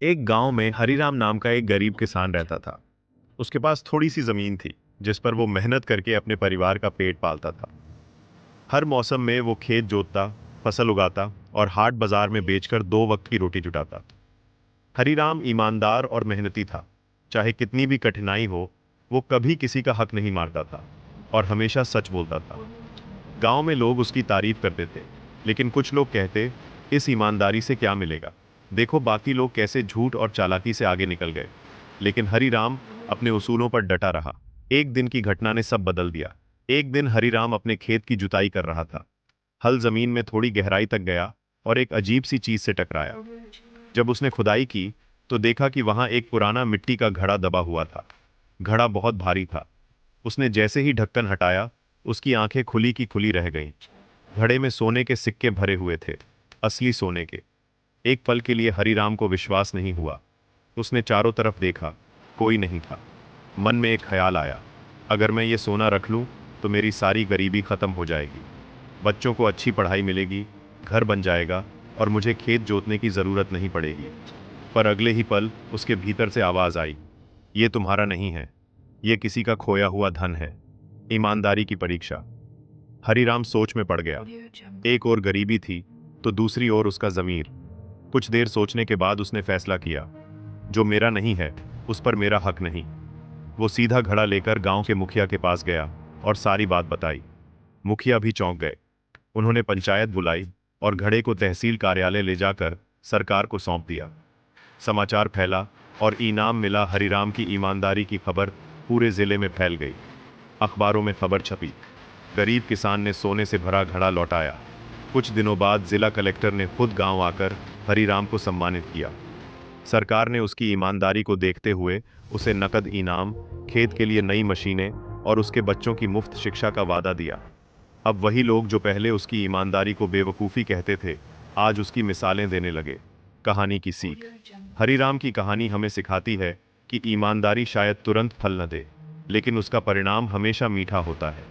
एक गांव में हरिराम नाम का एक गरीब किसान रहता था। उसके पास थोड़ी सी जमीन थी जिस पर वो मेहनत करके अपने परिवार का पेट पालता था। हर मौसम में वो खेत जोतता, फसल उगाता और हाट बाजार में बेचकर दो वक्त की रोटी जुटाता। हरिराम ईमानदार और मेहनती था। चाहे कितनी भी कठिनाई हो, वो कभी किसी का हक नहीं मारता था और हमेशा सच बोलता था। गांव में लोग उसकी तारीफ करते थे, लेकिन कुछ लोग कहते, इस ईमानदारी से क्या मिलेगा? देखो बाकी लोग कैसे झूठ और चालाकी से आगे निकल गए। लेकिन हरिराम अपने उसूलों पर डटा रहा। एक दिन की घटना ने सब बदल दिया। एक दिन हरिराम अपने खेत की जुताई कर रहा था। हल जमीन में थोड़ी गहराई तक गया और एक अजीब सी चीज से टकराया। जब उसने खुदाई की तो देखा कि वहां एक पुराना मिट्टी का घड़ा दबा हुआ था। घड़ा बहुत भारी था। उसने जैसे ही ढक्कन हटाया, उसकी आंखें खुली की खुली रह गईं। घड़े में सोने के सिक्के भरे हुए थे, असली सोने के। एक पल के लिए हरिराम को विश्वास नहीं हुआ। उसने चारों तरफ देखा, कोई नहीं था। मन में एक ख्याल आया, अगर मैं ये सोना रख लूं तो मेरी सारी गरीबी खत्म हो जाएगी। बच्चों को अच्छी पढ़ाई मिलेगी, घर बन जाएगा और मुझे खेत जोतने की ज़रूरत नहीं पड़ेगी। पर अगले ही पल उसके भीतर से आवाज़ आई, ये तुम्हारा नहीं है, ये किसी का खोया हुआ धन है। ईमानदारी की परीक्षा। हरिराम सोच में पड़ गया। एक और गरीबी थी तो दूसरी ओर उसका ज़मीर। कुछ देर सोचने के बाद उसने फैसला किया, जो मेरा नहीं है उस पर मेरा हक नहीं। वो सीधा घड़ा लेकर गांव के मुखिया के पास गया और सारी बात बताई। मुखिया भी चौंक गए। उन्होंने पंचायत बुलाई और घड़े को तहसील कार्यालय ले जाकर सरकार को सौंप दिया। समाचार फैला और इनाम मिला। हरिराम की ईमानदारी की खबर पूरे जिले में फैल गई। अखबारों में खबर छपी, गरीब किसान ने सोने से भरा घड़ा लौटाया। कुछ दिनों बाद जिला कलेक्टर ने खुद गांव आकर हरिराम को सम्मानित किया। सरकार ने उसकी ईमानदारी को देखते हुए उसे नकद इनाम, खेत के लिए नई मशीनें और उसके बच्चों की मुफ्त शिक्षा का वादा दिया। अब वही लोग जो पहले उसकी ईमानदारी को बेवकूफ़ी कहते थे, आज उसकी मिसालें देने लगे। कहानी की सीख। हरिराम की कहानी हमें सिखाती है कि ईमानदारी शायद तुरंत फल न दे, लेकिन उसका परिणाम हमेशा मीठा होता है।